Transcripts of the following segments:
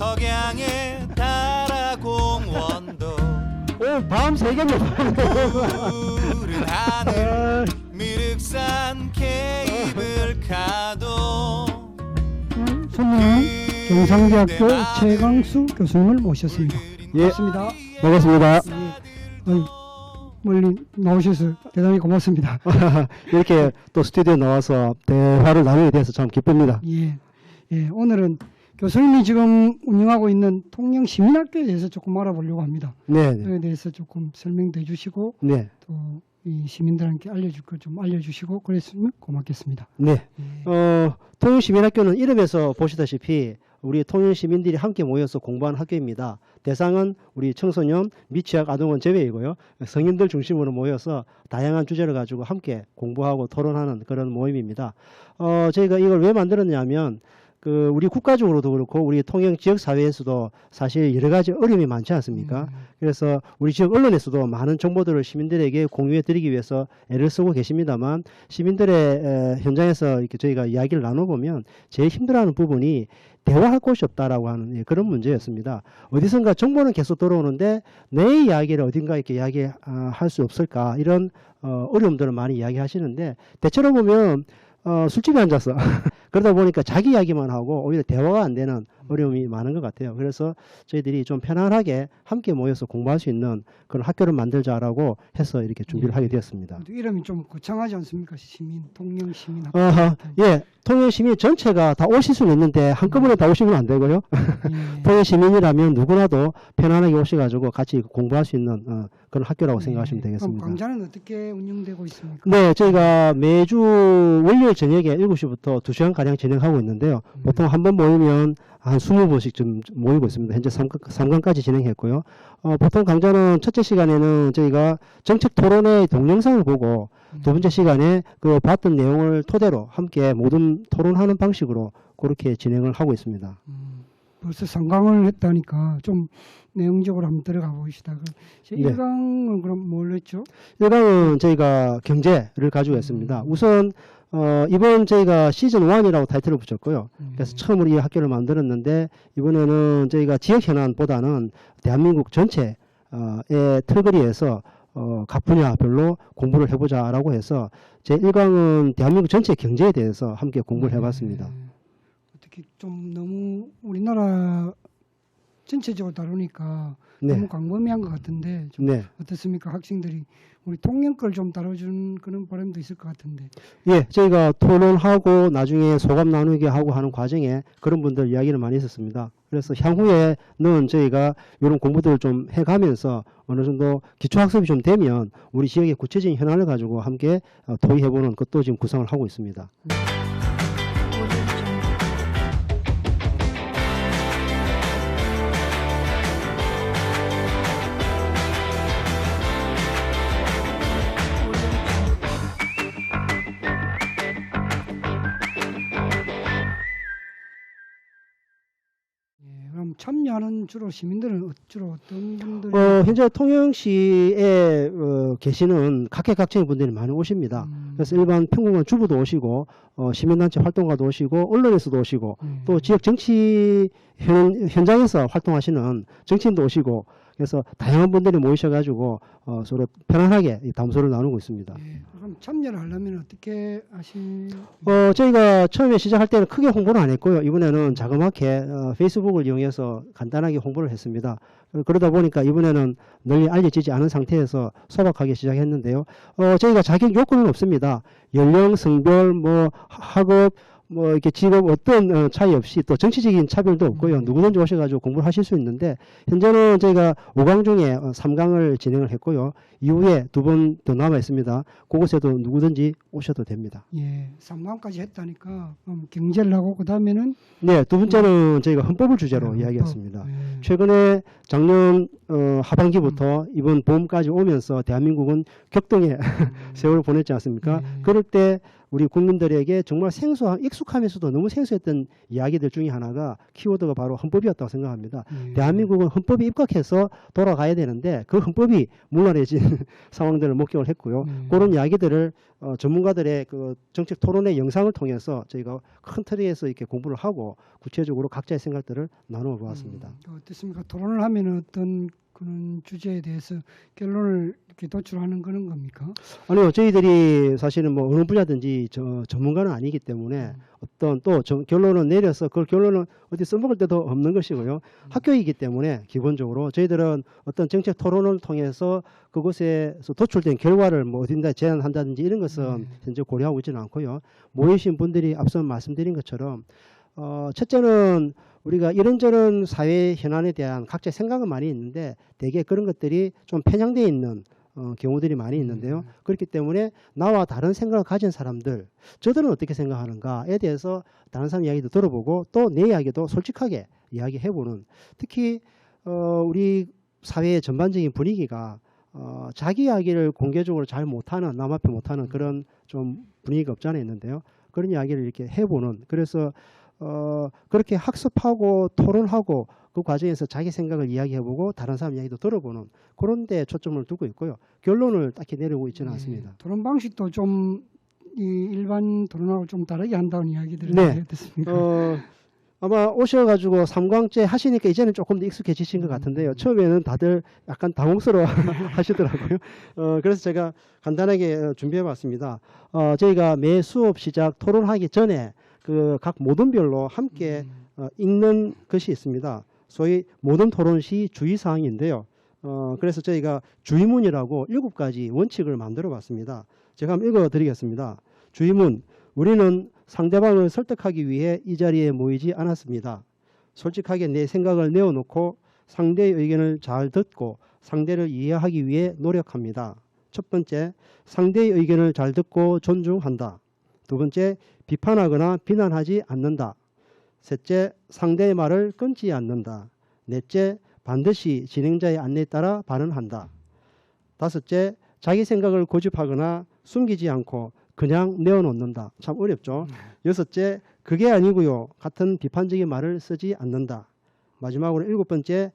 석양의 달아공원도 오늘 밤 새겠네. 푸른 하늘 미륵산 케이블카도 손님은 경상대학교 최강수 교수님을 모셨습니다. 예. 반갑습니다. 반갑습니다. 멀리 나오셔서 대단히 고맙습니다. 이렇게 또 스튜디오에 나와서 대화를 나누게 돼서 참 기쁩니다. 예, 오늘은 교수님이 지금 운영하고 있는 통영시민학교에 대해서 조금 알아보려고 합니다. 네. 그에 대해서 조금 설명도 해주시고 네. 또 이 시민들한테 알려줄 걸 좀 알려주시고 그랬으면 고맙겠습니다. 네. 예. 통영시민학교는 이름에서 보시다시피 우리 통영시민들이 함께 모여서 공부하는 학교입니다. 대상은 우리 청소년, 미취학 아동은 제외이고요. 성인들 중심으로 모여서 다양한 주제를 가지고 함께 공부하고 토론하는 그런 모임입니다. 저희가 이걸 왜 만들었냐면 우리 국가적으로도 그렇고 우리 통영 지역 사회에서도 사실 여러 가지 어려움이 많지 않습니까? 그래서 우리 지역 언론에서도 많은 정보들을 시민들에게 공유해 드리기 위해서 애를 쓰고 계십니다만 시민들의 현장에서 이렇게 저희가 이야기를 나눠보면 제일 힘들어하는 부분이 대화할 곳이 없다라고 하는 그런 문제였습니다. 어디선가 정보는 계속 들어오는데 내 이야기를 어딘가 이렇게 이야기할 수 없을까 이런 어려움들을 많이 이야기하시는데 대체로 보면 술집에 앉아서 그러다 보니까 자기 이야기만 하고 오히려 대화가 안 되는 어려움이 많은 것 같아요. 그래서 저희들이 좀 편안하게 함께 모여서 공부할 수 있는 그런 학교를 만들자라고 해서 이렇게 준비를 하게 되었습니다. 이름이 좀 거창하지 않습니까? 통영시민학교. 예, 통영시민 전체가 다 오실 수는 있는데 한꺼번에 다 오시면 안 되고요. 예. 통영시민이라면 누구나도 편안하게 오셔가지고 같이 공부할 수 있는 그런 학교라고 생각하시면 그럼 되겠습니다. 강좌는 어떻게 운영되고 있습니까? 네, 저희가 매주 월요일 저녁에 7시부터 2시간가량 진행하고 있는데요. 보통 한 번 모이면 한 20분씩 좀 모이고 있습니다. 현재 3강까지 진행했고요. 보통 강좌는 첫째 시간에는 저희가 정책 토론의 동영상을 보고 두 번째 시간에 그 봤던 내용을 토대로 함께 모든 토론하는 방식으로 그렇게 진행을 하고 있습니다. 벌써 3강을 했다니까 좀 내용적으로 한번 들어가 보시다. 네. 1강은 그럼 뭘 했죠? 1강은 저희가 경제를 가지고 했습니다. 우선 이번 저희가 시즌 1이라고 타이틀을 붙였고요. 그래서 처음으로 이 학교를 만들었는데 이번에는 저희가 지역 현안보다는 대한민국 전체의 틀거리에서 각 분야별로 공부를 해보자라고 해서 제 1강은 대한민국 전체 경제에 대해서 함께 공부를 해봤습니다. 어떻게 좀 너무 우리나라 전체적으로 다루니까 네. 너무 광범위한 것 같은데 좀 네. 어떻습니까? 학생들이 우리 통영 걸 좀 다뤄주는 그런 바람도 있을 것 같은데. 예, 저희가 토론하고 나중에 소감 나누게 하고 하는 과정에 그런 분들 이야기를 많이 했었습니다. 그래서 향후에는 저희가 이런 공부들을 좀 해가면서 어느 정도 기초학습이 좀 되면 우리 지역의 구체적인 현안을 가지고 함께 토의해보는 것도 지금 구상을 하고 있습니다. 그럼 참여하는 주로 시민들은 주로 어떤 분들이? 현재 통영시에 계시는 각계각층의 분들이 많이 오십니다. 그래서 일반 평범한 주부도 오시고 시민단체 활동가도 오시고 언론에서도 오시고 또 지역 정치 현장에서 활동하시는 정치인도 오시고 그래서 다양한 분들이 모이셔가지고 서로 편안하게 이 담소를 나누고 있습니다. 예, 그럼 참여를 하려면 어떻게 저희가 처음에 시작할 때는 크게 홍보를 안 했고요. 이번에는 자그맣게 페이스북을 이용해서 간단하게 홍보를 했습니다. 그러다 보니까 이번에는 널리 알려지지 않은 상태에서 소박하게 시작했는데요. 저희가 자격 요건은 없습니다. 연령, 성별, 학업, 이렇게 직업 어떤 차이 없이 또 정치적인 차별도 없고요. 누구든지 오셔가지고 공부를 하실 수 있는데 현재는 저희가 5강 중에 3강을 진행을 했고요. 이후에 2번 더 남아 있습니다. 그곳에도 누구든지 오셔도 됩니다. 예, 3강까지 했다니까 그럼 경제를 하고 그 다음에는 네, 두 번째는 저희가 헌법을 주제로 이야기했습니다. 예. 최근에 작년 하반기부터 이번 봄까지 오면서 대한민국은 격동의 세월을 보냈지 않습니까? 그럴 때 우리 국민들에게 정말 생소한 익숙하면서도 너무 생소했던 이야기들 중에 하나가 키워드가 바로 헌법이었다고 생각합니다. 대한민국은 헌법에 입각해서 돌아가야 되는데 그 헌법이 무관해진 상황들을 목격을 했고요. 그런 이야기들을 전문가들의 그 정책 토론회 영상을 통해서 저희가 큰 틀에서 이렇게 공부를 하고 구체적으로 각자의 생각들을 나누어 보았습니다. 어떻습니까? 토론을 하면 어떤 그런 주제에 대해서 결론을 이렇게 도출하는 그런 겁니까? 아니요, 저희들이 사실은 뭐 어느 분야든지 전문가는 아니기 때문에 어떤 또 결론을 내려서 그 결론은 어디 써먹을 때도 없는 것이고요. 학교이기 때문에 기본적으로 저희들은 어떤 정책 토론을 통해서 그곳에서 도출된 결과를 뭐 어딘가 제안한다든지 이런 것은 현재 고려하고 있지는 않고요. 모이신 분들이 앞서 말씀드린 것처럼 첫째는 우리가 이런저런 사회 현안에 대한 각자의 생각은 많이 있는데 대개 그런 것들이 좀 편향되어 있는 경우들이 많이 있는데요. 그렇기 때문에 나와 다른 생각을 가진 사람들, 저들은 어떻게 생각하는가에 대해서 다른 사람 이야기도 들어보고 또 내 이야기도 솔직하게 이야기해보는, 특히 우리 사회의 전반적인 분위기가 자기 이야기를 공개적으로 잘 못하는, 남 앞에 못하는 그런 좀 분위기가 없지 않아 있는데요. 그런 이야기를 이렇게 해보는, 그래서 그렇게 학습하고 토론하고 그 과정에서 자기 생각을 이야기해보고 다른 사람 이야기도 들어보는 그런 데 초점을 두고 있고요. 결론을 딱히 내리고 있지는 않습니다. 토론 방식도 좀 이 일반 토론하고 좀 다르게 한다는 이야기들을 네. 듣습니까? 아마 오셔가지고 3광째 하시니까 이제는 조금 더 익숙해지신 것 같은데요. 처음에는 다들 약간 당혹스러워 하시더라고요. 그래서 제가 간단하게 준비해봤습니다. 저희가 매 수업 시작 토론하기 전에 그 각 모둠별로 함께 읽는 것이 있습니다. 소위 모둠 토론 시 주의사항인데요. 그래서 저희가 주의문이라고 7가지 원칙을 만들어 봤습니다. 제가 한번 읽어드리겠습니다. 주의문: 우리는 상대방을 설득하기 위해 이 자리에 모이지 않았습니다. 솔직하게 내 생각을 내어놓고 상대의 의견을 잘 듣고 상대를 이해하기 위해 노력합니다. 첫 번째, 상대의 의견을 잘 듣고 존중한다. 두 번째, 비판하거나 비난하지 않는다. 셋째, 상대의 말을 끊지 않는다. 넷째, 반드시 진행자의 안내에 따라 발언한다. 다섯째, 자기 생각을 고집하거나 숨기지 않고 그냥 내어놓는다. 참 어렵죠. 여섯째, 그게 아니고요 같은 비판적인 말을 쓰지 않는다. 마지막으로 7번째,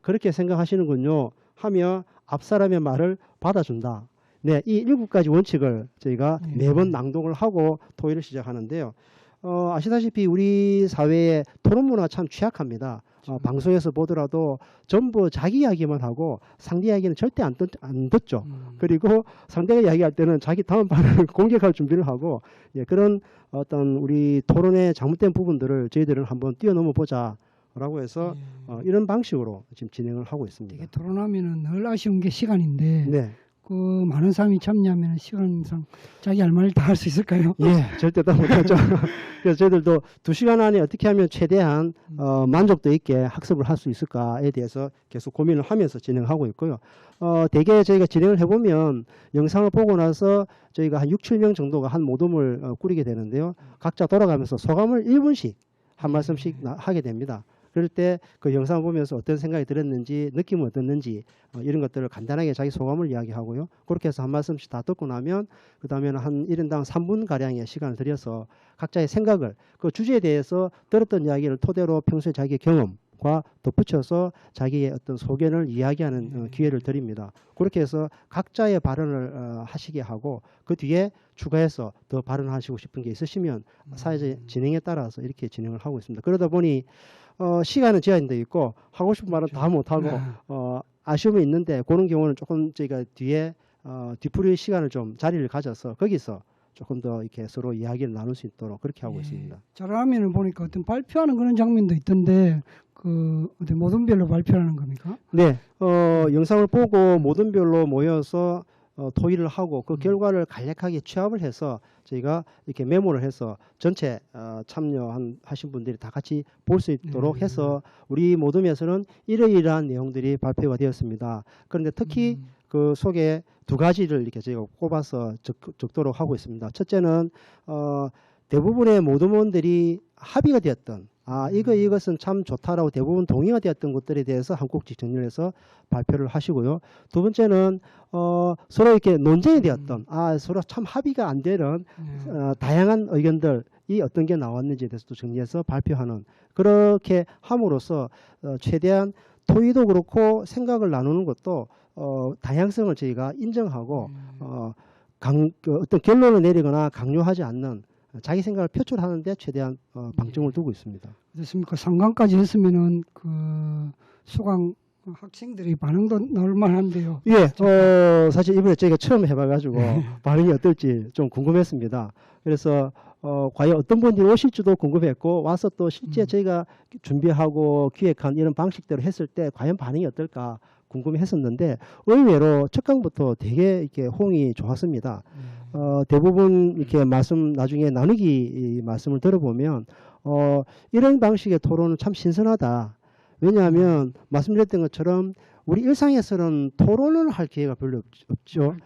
그렇게 생각하시는군요 하며 앞사람의 말을 받아준다. 네, 이 7가지 원칙을 저희가 매번 낭독을 하고 토의를 시작하는데요. 아시다시피 우리 사회의 토론 문화 참 취약합니다. 방송에서 보더라도 전부 자기 이야기만 하고 상대 이야기는 절대 안 듣죠. 그리고 상대가 이야기할 때는 자기 다음 판을 공격할 준비를 하고, 그런 어떤 우리 토론의 잘못된 부분들을 저희들은 한번 뛰어넘어 보자라고 해서 이런 방식으로 지금 진행을 하고 있습니다. 이게 토론하면은 늘 아쉬운 게 시간인데 네. 그 많은 사람이 참여하면 시간상 자기 할 말을 다 할 수 있을까요? 예, 절대 다 못하죠. 그래서 저희들도 2시간 안에 어떻게 하면 최대한 만족도 있게 학습을 할 수 있을까에 대해서 계속 고민을 하면서 진행하고 있고요. 대개 저희가 진행을 해보면 영상을 보고 나서 저희가 한 6, 7명 정도가 한 모둠을 꾸리게 되는데요. 각자 돌아가면서 소감을 1분씩 한 말씀씩 하게 됩니다. 그럴 때 그 영상을 보면서 어떤 생각이 들었는지, 느낌은 어땠는지 이런 것들을 간단하게 자기 소감을 이야기하고요. 그렇게 해서 한 말씀씩 다 듣고 나면 그 다음에는 한 1인당 3분가량의 시간을 들여서 각자의 생각을 그 주제에 대해서 들었던 이야기를 토대로 평소에 자기의 경험과 덧붙여서 자기의 어떤 소견을 이야기하는 기회를 드립니다. 그렇게 해서 각자의 발언을 하시게 하고 그 뒤에 추가해서 더 발언하시고 싶은 게 있으시면 사회적 진행에 따라서 이렇게 진행을 하고 있습니다. 그러다 보니 시간은 제한되어 있고 하고 싶은 말은 다 못하고 아쉬움이 있는데 그런 경우는 조금 저희가 뒤에 뒤풀이 시간을 좀 자리를 가져서 거기서 조금 더 이렇게 서로 이야기를 나눌 수 있도록 그렇게 하고 있습니다. 잘하면 보니까 어떤 발표하는 그런 장면도 있던데 그 어떤 모둠별로 발표하는 겁니까? 네, 영상을 보고 모둠별로 모여서 토의를 하고 그 결과를 간략하게 취합을 해서 저희가 이렇게 메모를 해서 전체 참여하신 분들이 다 같이 볼 수 있도록 해서 우리 모둠에서는 이러이러한 내용들이 발표가 되었습니다. 그런데 특히 그 속에 2가지를 이렇게 저희가 꼽아서 적도록 하고 있습니다. 첫째는 대부분의 모둠원들이 합의가 되었던 이것은 참 좋다라고 대부분 동의가 되었던 것들에 대해서 한 꼭지 정리를 해서 발표를 하시고요. 두 번째는 서로 이렇게 논쟁이 되었던 서로 참 합의가 안 되는 다양한 의견들이 어떤 게 나왔는지에 대해서도 정리해서 발표하는, 그렇게 함으로써 최대한 토의도 그렇고 생각을 나누는 것도 다양성을 저희가 인정하고 어떤 결론을 내리거나 강요하지 않는 자기 생각을 표출하는데 최대한 방점을 두고 있습니다. 그렇습니까? 상강까지 했으면은 그 수강 학생들이 반응도 나올 만한데요. 예, 사실 이번에 저희가 처음 해봐가지고 반응이 어떨지 좀 궁금했습니다. 그래서 과연 어떤 분들이 오실지도 궁금했고, 와서 또 실제 저희가 준비하고 기획한 이런 방식대로 했을 때 과연 반응이 어떨까 궁금했었는데, 의외로 첫 강부터 되게 이렇게 호응이 좋았습니다. 대부분 이렇게 말씀 나중에 나누기 말씀을 들어보면 이런 방식의 토론은 참 신선하다. 왜냐하면 말씀드렸던 것처럼 우리 일상에서는 토론을 할 기회가 별로 없죠.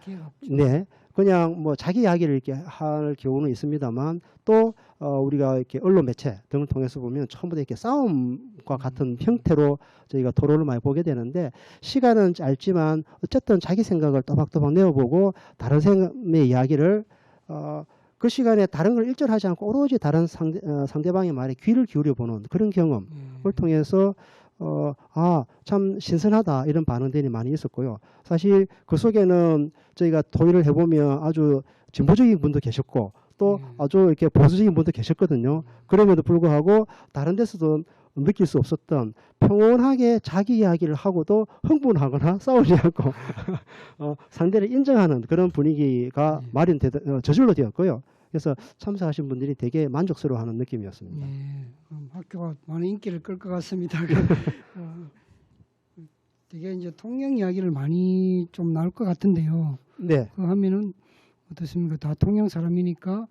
네, 그냥 뭐 자기 이야기를 이렇게 할 경우는 있습니다만, 또 우리가 이렇게 언론 매체 등을 통해서 보면 처음부터 이렇게 싸움과 같은 형태로 저희가 토론을 많이 보게 되는데, 시간은 짧지만 어쨌든 자기 생각을 또박또박 내어보고 다른 사람의 이야기를 그 시간에 다른 걸 일절하지 않고 오로지 다른 상대방의 말에 귀를 기울여 보는 그런 경험을 통해서 참 신선하다 이런 반응들이 많이 있었고요. 사실 그 속에는 저희가 토의를 해보면 아주 진보적인 분도 계셨고 또 아주 이렇게 보수적인 분도 계셨거든요. 그럼에도 불구하고 다른 데서도 느낄 수 없었던 평온하게 자기 이야기를 하고도 흥분하거나 싸우지 않고 상대를 인정하는 그런 분위기가 저절로 되었고요. 그래서 참석하신 분들이 되게 만족스러워하는 느낌이었습니다. 예, 학교가 많은 인기를 끌 것 같습니다. 되게 이제 통영 이야기를 많이 좀 나올 것 같은데요. 네. 그 하면은 어떻습니까? 다 통영 사람이니까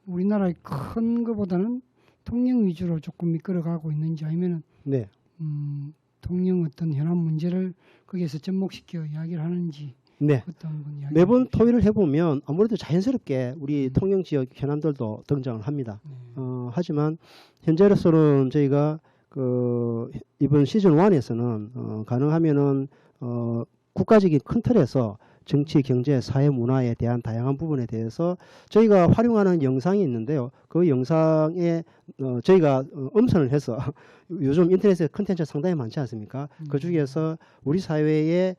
우리나라의 큰 것보다는 통영 위주로 조금 이끌어가고 있는지, 아니면은 네. 통영 어떤 현안 문제를 거기에서 접목시켜 이야기를 하는지. 네. 매번 토의를 해보면 아무래도 자연스럽게 우리 통영 지역 현안들도 등장을 합니다. 하지만 현재로서는 저희가 이번 시즌 1에서는 가능하면은 국가적인 큰 틀에서 정치, 경제, 사회, 문화에 대한 다양한 부분에 대해서 저희가 활용하는 영상이 있는데요. 그 영상에 저희가 음선을 해서 요즘 인터넷에 컨텐츠 상당히 많지 않습니까? 그 중에서 우리 사회에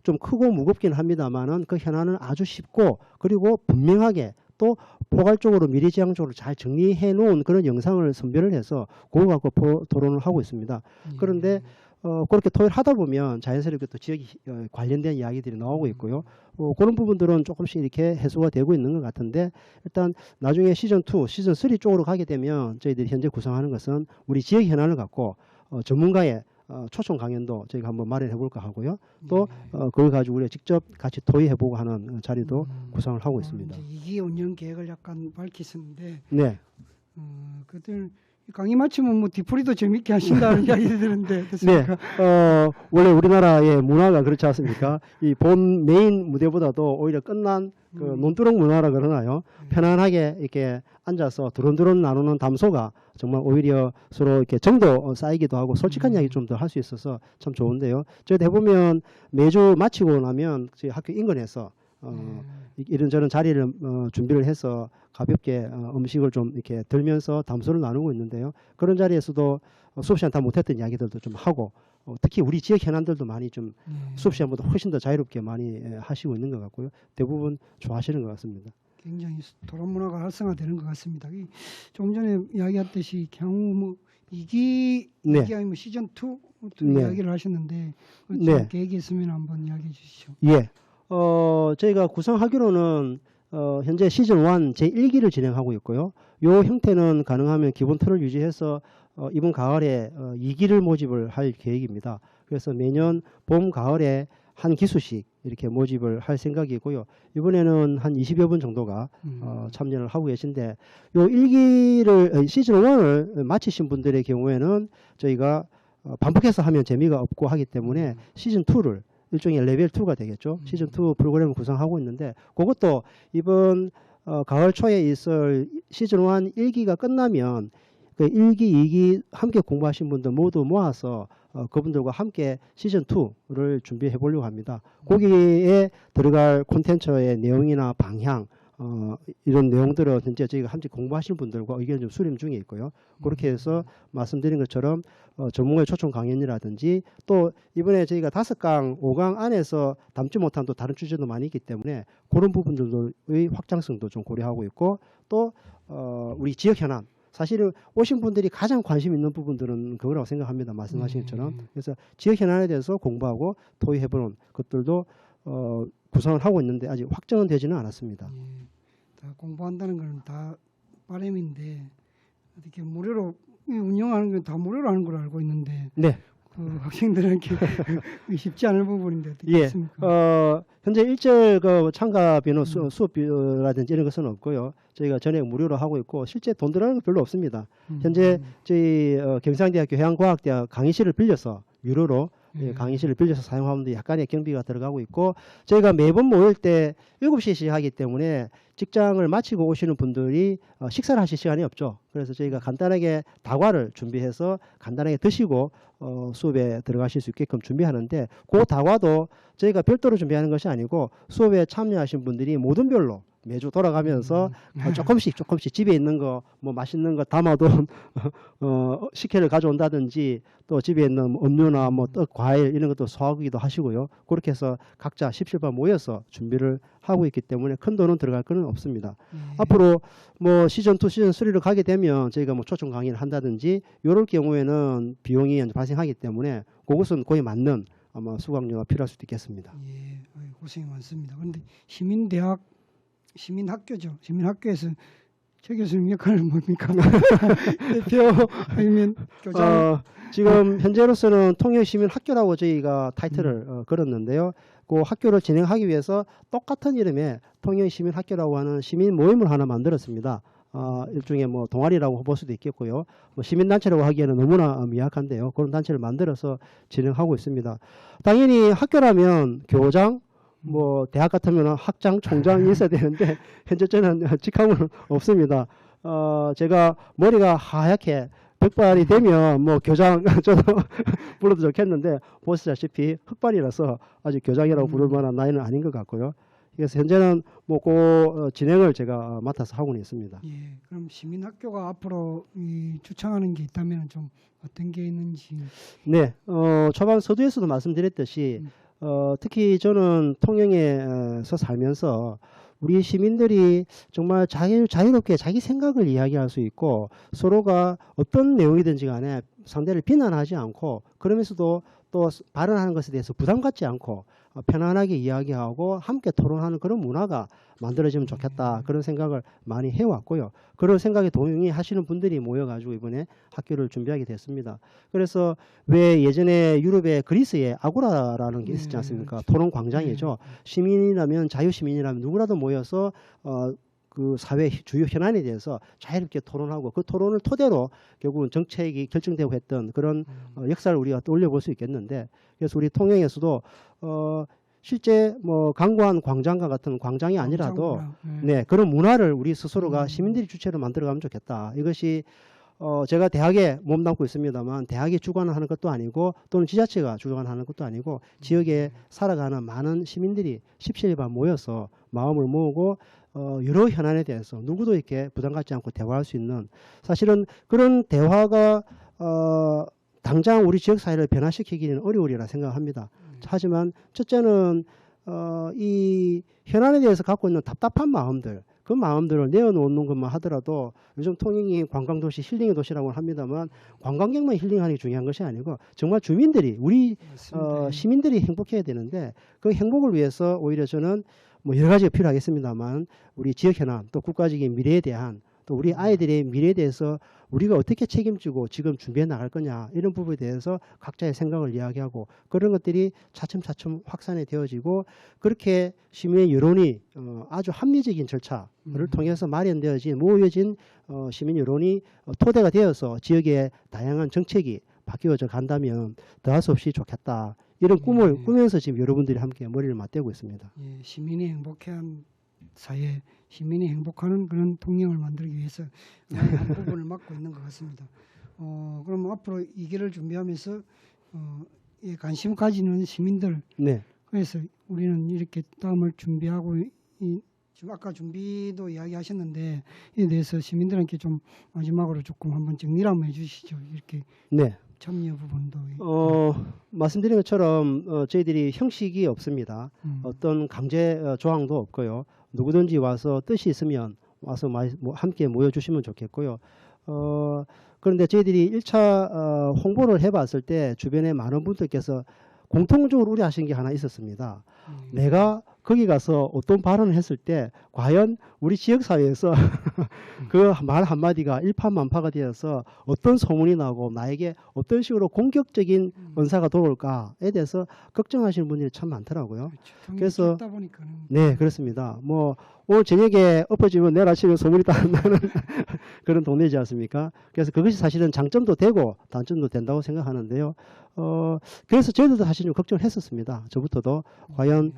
좀 크고 무겁긴 합니다만은 그 현안을 아주 쉽고 그리고 분명하게 또 포괄적으로 미래지향적으로 잘 정리해 놓은 그런 영상을 선별을 해서 그거 갖고 토론을 하고 있습니다. 그런데 그렇게 토의를 하다 보면 자연스럽게 또 지역이 관련된 이야기들이 나오고 있고요. 그런 부분들은 조금씩 이렇게 해소가 되고 있는 것 같은데, 일단 나중에 시즌2, 시즌3 쪽으로 가게 되면 저희들이 현재 구성하는 것은 우리 지역 현안을 갖고 전문가의 초청 강연도 저희가 한번 마련해 볼까 하고요. 또 그걸 가지고 우리가 직접 같이 토의해보고 하는 자리도 구성을 하고 있습니다. 2기 운영 계획을 약간 밝히셨는데, 네. 그들 강의 마치면 뭐 뒤풀이도 재밌게 하신다는 이야기 들었는데 어떻습니까? 네. 원래 우리나라의 문화가 그렇지 않습니까? 이 본 메인 무대보다도 오히려 끝난 그 논두렁 문화라 그러나요? 편안하게 이렇게 앉아서 두런두런 나누는 담소가 정말 오히려 서로 이렇게 정도 쌓이기도 하고 솔직한 이야기 좀 더 할 수 있어서 참 좋은데요. 저희도 해보면 매주 마치고 나면 저희 학교 인근에서 이런저런 자리를 준비를 해서 가볍게 음식을 좀 이렇게 들면서 담소를 나누고 있는데요. 그런 자리에서도 수업 시간 다 못했던 이야기들도 좀 하고, 특히 우리 지역 현안들도 많이 좀 수업 시간보다 훨씬 더 자유롭게 많이 하시고 있는 것 같고요. 대부분 좋아하시는 것 같습니다. 굉장히 토론 문화가 활성화되는 것 같습니다. 좀 전에 이야기했듯이 향후 뭐 2기 아니면 시즌 2 이야기를 하셨는데 계획이 있으면 한번 이야기해 주시죠. 예. 저희가 구성하기로는 현재 시즌 1 제1기를 진행하고 있고요. 이 형태는 가능하면 기본 틀을 유지해서 이번 가을에 2기를 모집을 할 계획입니다. 그래서 매년 봄, 가을에 한 기수씩 이렇게 모집을 할 생각이고요. 이번에는 한 20여 분 정도가 참여를 하고 계신데, 요 1기를 시즌 1을 마치신 분들의 경우에는 저희가 반복해서 하면 재미가 없고 하기 때문에 시즌 2를 일종의 레벨 2가 되겠죠. 시즌 2 프로그램을 구성하고 있는데, 그것도 이번 가을 초에 있을 시즌 1 1기가 끝나면 그 그 1기, 2기 함께 공부하신 분들 모두 모아서 그분들과 함께 시즌 2를 준비해 보려고 합니다. 거기에 들어갈 콘텐츠의 내용이나 방향 이런 내용들은 현재 저희가 함께 공부하시는 분들과 의견을 좀 수렴 중에 있고요. 그렇게 해서 말씀드린 것처럼 전문가의 초청 강연이라든지 또 이번에 저희가 5강, 5강 안에서 담지 못한 또 다른 주제도 많이 있기 때문에 그런 부분들의 확장성도 좀 고려하고 있고 또 우리 지역 현안 사실은 오신 분들이 가장 관심 있는 부분들은 그거라고 생각합니다. 말씀하신 것처럼. 그래서 지역 현안에 대해서 공부하고 토의해보는 것들도 구성을 하고 있는데 아직 확정은 되지는 않았습니다. 예, 다 공부한다는 건 다 바람인데 어떻게 무료로 운영하는 건 다 무료로 하는 걸로 알고 있는데 네. 그 학생들에게 쉽지 않을 부분인데 어떻게 예. 했습니까? 현재 일절 그 참가비는 수업비라든지 이런 것은 없고요. 저희가 전액 무료로 하고 있고 실제 돈 들어가는 건 별로 없습니다. 현재 저희 경상대학교 해양과학대학 강의실을 빌려서 유료로 강의실을 빌려서 사용하는데 약간의 경비가 들어가고 있고 저희가 매번 모일 때 7시에 시작하기 때문에 직장을 마치고 오시는 분들이 식사를 하실 시간이 없죠. 그래서 저희가 간단하게 다과를 준비해서 간단하게 드시고 수업에 들어가실 수 있게끔 준비하는데 그 다과도 저희가 별도로 준비하는 것이 아니고 수업에 참여하신 분들이 모든별로 매주 돌아가면서 조금씩 집에 있는 거 뭐 맛있는 거 담아둔 식혜를 가져온다든지 또 집에 있는 음료나 뭐 떡, 과일 이런 것도 소화하기도 하시고요. 그렇게 해서 각자 십실반 모여서 준비를 하고 있기 때문에 큰 돈은 들어갈 건 없습니다. 앞으로 뭐 시즌 2, 시즌 3로 가게 되면 저희가 뭐 초청 강의를 한다든지 이럴 경우에는 비용이 발생하기 때문에 그것은 거의 맞는 아마 수강료가 필요할 수도 있겠습니다. 예, 고생이 많습니다. 그런데 시민학교죠. 시민학교에서 최 교수님 역할은 뭡니까? 대표 아니면 교장? 지금 현재로서는 통영시민학교라고 저희가 타이틀을 걸었는데요. 그 학교를 진행하기 위해서 똑같은 이름의 통영시민학교라고 하는 시민 모임을 하나 만들었습니다. 일종의 뭐 동아리라고 볼 수도 있겠고요. 뭐 시민단체라고 하기에는 너무나 미약한데요. 그런 단체를 만들어서 진행하고 있습니다. 당연히 학교라면 교장, 뭐 대학 같으면 학장, 총장이 있어야 되는데 현재 저는 직함은 없습니다. 제가 머리가 하얗게 백발이 되면 뭐 교장 저도 불러도 좋겠는데 보시다시피 흑발이라서 아직 교장이라고 부를 만한 나이는 아닌 것 같고요. 그래서 현재는 뭐 그 진행을 제가 맡아서 하고는 있습니다. 예, 그럼 시민학교가 앞으로 주창하는 게 있다면 좀 어떤 게 있는지? 네, 초반 서두에서도 말씀드렸듯이 특히 저는 통영에서 살면서 우리 시민들이 정말 자유롭게 자기 생각을 이야기할 수 있고 서로가 어떤 내용이든지 간에 상대를 비난하지 않고 그러면서도 또 발언하는 것에 대해서 부담 갖지 않고 편안하게 이야기하고 함께 토론하는 그런 문화가 만들어지면 좋겠다. 그런 생각을 많이 해왔고요. 그런 생각에 동의하시는 분들이 모여가지고 이번에 학교를 준비하게 됐습니다. 그래서 왜 예전에 유럽의 그리스에 아고라라는 게 있었지 않습니까? 토론 광장이죠. 시민이라면 자유시민이라면 누구라도 모여서 그 사회 주요 현안에 대해서 자유롭게 토론하고 그 토론을 토대로 결국은 정책이 결정되고 했던 그런 역사를 우리가 떠올려 볼 수 있겠는데 그래서 우리 통영에서도 실제 뭐 강구한 광장과 같은 광장이 아니라도 네 그런 문화를 우리 스스로가 시민들이 주체로 만들어가면 좋겠다. 이것이 제가 대학에 몸담고 있습니다만 대학이 주관하는 것도 아니고 또는 지자체가 주관하는 것도 아니고 지역에 살아가는 많은 시민들이 십시일반 모여서 마음을 모으고 여러 현안에 대해서 누구도 이렇게 부담 갖지 않고 대화할 수 있는 사실은 그런 대화가 당장 우리 지역 사회를 변화시키기는 어려우리라 생각합니다. 하지만 첫째는 이 현안에 대해서 갖고 있는 답답한 마음들 그 마음들을 내어놓는 것만 하더라도 요즘 통영이 관광도시 힐링의 도시라고 합니다만 관광객만 힐링하는 게 중요한 것이 아니고 정말 주민들이 우리 시민들이 행복해야 되는데 그 행복을 위해서 오히려 저는 뭐 여러 가지가 필요하겠습니다만 우리 지역 현안 또 국가적인 미래에 대한 또 우리 아이들의 미래에 대해서 우리가 어떻게 책임지고 지금 준비해 나갈 거냐 이런 부분에 대해서 각자의 생각을 이야기하고 그런 것들이 차츰차츰 확산이 되어지고 그렇게 시민의 여론이 아주 합리적인 절차를 통해서 마련되어진 모여진 시민 여론이 토대가 되어서 지역의 다양한 정책이 바뀌어져 간다면 더할 수 없이 좋겠다. 이런 꿈을 꾸면서 지금 여러분들이 함께 머리를 맞대고 있습니다. 예, 시민이 행복해야 사회, 시민이 행복하는 그런 통영을 만들기 위해서 한 부분을 맡고 있는 것 같습니다. 그럼 앞으로 이 길을 준비하면서 이 관심 가지는 시민들, 네. 그래서 우리는 이렇게 다음을 준비하고 지금 아까 준비도 이야기하셨는데 이에 대해서 시민들에게 좀 마지막으로 조금 한번 정리를 한번 해주시죠. 이렇게 네. 참여 부분도. 말씀드린 것처럼 저희들이 형식이 없습니다. 음. 어떤 강제 조항도 없고요. 누구든지 와서 뜻이 있으면 와서 함께 모여주시면 좋겠고요. 그런데 저희들이 1차 홍보를 해봤을 때 주변에 많은 분들께서 공통적으로 우려하신 게 하나 있었습니다. 내가 거기 가서 어떤 발언을 했을 때 과연 우리 지역사회에서 그 말 한마디가 일파만파가 되어서 어떤 소문이 나고 나에게 어떤 식으로 공격적인 언사가 돌아올까에 대해서 걱정하시는 분들이 참 많더라고요. 그래서 다 보니까는 네, 그렇습니다. 뭐 오늘 저녁에 엎어지면 내일 아침에 소문이 다 나는 그런 동네이지 않습니까? 그래서 그것이 사실은 장점도 되고 단점도 된다고 생각하는데요. 그래서 저희들도 사실 좀 걱정을 했었습니다. 저부터도 과연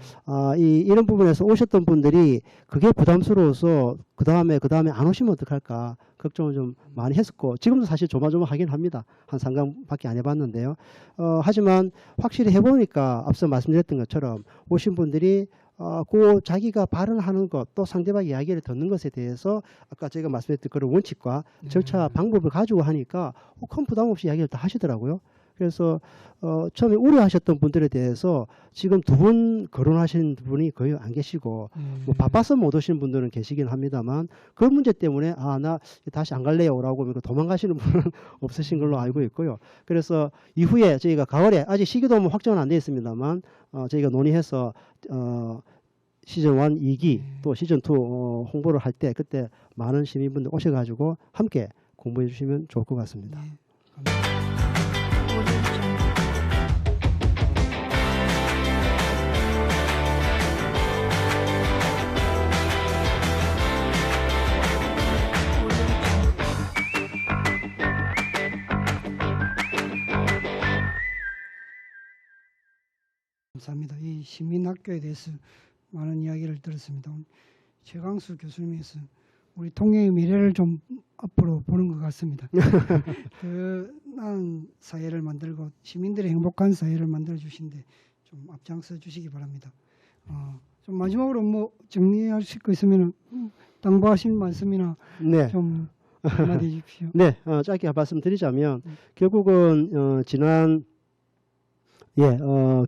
이런 부분에서 오셨던 분들이 그게 부담스러워서 그 다음에 안 오시면 어떡할까 걱정을 좀 많이 했었고 지금도 사실 조마조마하긴 합니다. 한 3강밖에 안 해봤는데요. 하지만 확실히 해보니까 앞서 말씀드렸던 것처럼 오신 분들이 그 자기가 발언하는 것 또 상대방 이야기를 듣는 것에 대해서 아까 저희가 말씀드렸던 그런 원칙과 절차 방법을 가지고 하니까 큰 부담 없이 이야기를 다 하시더라고요. 그래서 처음에 우려하셨던 분들에 대해서 지금 두 분 거론하신 분이 거의 안 계시고 뭐 바빠서 못 오시는 분들은 계시긴 합니다만 그 문제 때문에 나 다시 안 갈래요라고 도망가시는 분은 없으신 걸로 알고 있고요. 그래서 이후에 저희가 가을에 아직 시기도 뭐 확정은 안 돼 있습니다만 저희가 논의해서 시즌 1, 2기 또 시즌 2 홍보를 할 때 그때 많은 시민분들 오셔가지고 함께 공부해 주시면 좋을 것 같습니다. 감사합니다. 이 시민학교에 대해서 많은 이야기를 들었습니다. 최강수 교수님께서 우리 통영의 미래를 좀 앞으로 보는 것 같습니다. 더 나은 사회를 만들고 시민들의 행복한 사회를 만들어 주신데 좀 앞장서 주시기 바랍니다. 좀 마지막으로 뭐 정리하실 거 있으면 당부하신 말씀이나 네. 좀 한마디 해주십시오. 네, 짧게 말씀드리자면 결국은 지난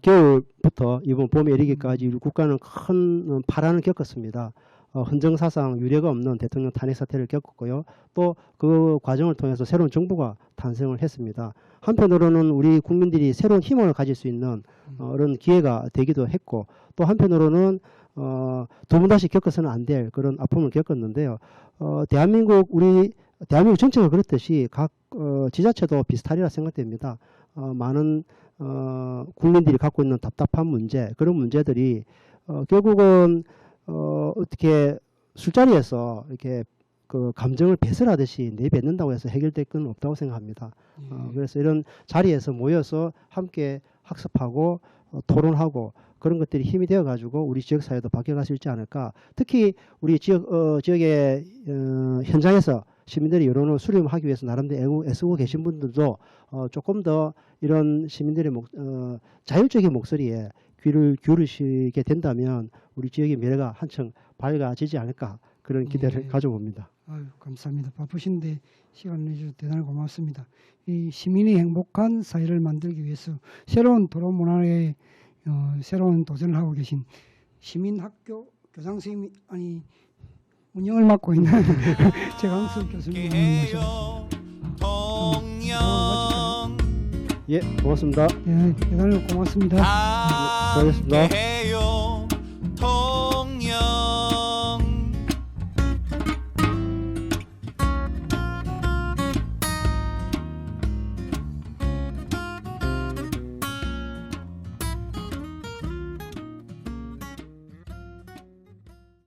겨울부터 이번 봄에 이르기까지 우리 국가는 큰 파란을 겪었습니다. 헌정사상 유례가 없는 대통령 탄핵 사태를 겪었고요. 또 그 과정을 통해서 새로운 정부가 탄생을 했습니다. 한편으로는 우리 국민들이 새로운 희망을 가질 수 있는 그런 기회가 되기도 했고 또 한편으로는 두 번 다시 겪어서는 안 될 그런 아픔을 겪었는데요. 대한민국 전체가 그렇듯이 각 지자체도 비슷하리라 생각됩니다. 많은 국민들이 갖고 있는 답답한 문제, 그런 문제들이 결국은 어떻게 술자리에서 이렇게 그 감정을 배설하듯이 내뱉는다고 해서 해결될 건 없다고 생각합니다. 그래서 이런 자리에서 모여서 함께 학습하고 토론하고 그런 것들이 힘이 되어 가지고 우리 지역 사회도 바뀌어갈 수 있지 않을까. 특히 우리 지역의 현장에서 시민들의 여론을 수렴하기 위해서 나름대로 애쓰고 계신 분들도 조금 더 이런 시민들의 자율적인 목소리에 귀를 기울이시게 된다면 우리 지역의 미래가 한층 밝아지지 않을까 그런 기대를 가져봅니다. 감사합니다. 바쁘신데 시간 내주셔서 대단히 고맙습니다. 이 시민이 행복한 사회를 만들기 위해서 새로운 도로 문화의 새로운 도전을 하고 계신 시민학교 교장선생님이 운영을 맡고 있는 최강수 교수님 모셨습니다. 예, 고맙습니다. 네, 대단히 고맙습니다. 수고하셨습니다.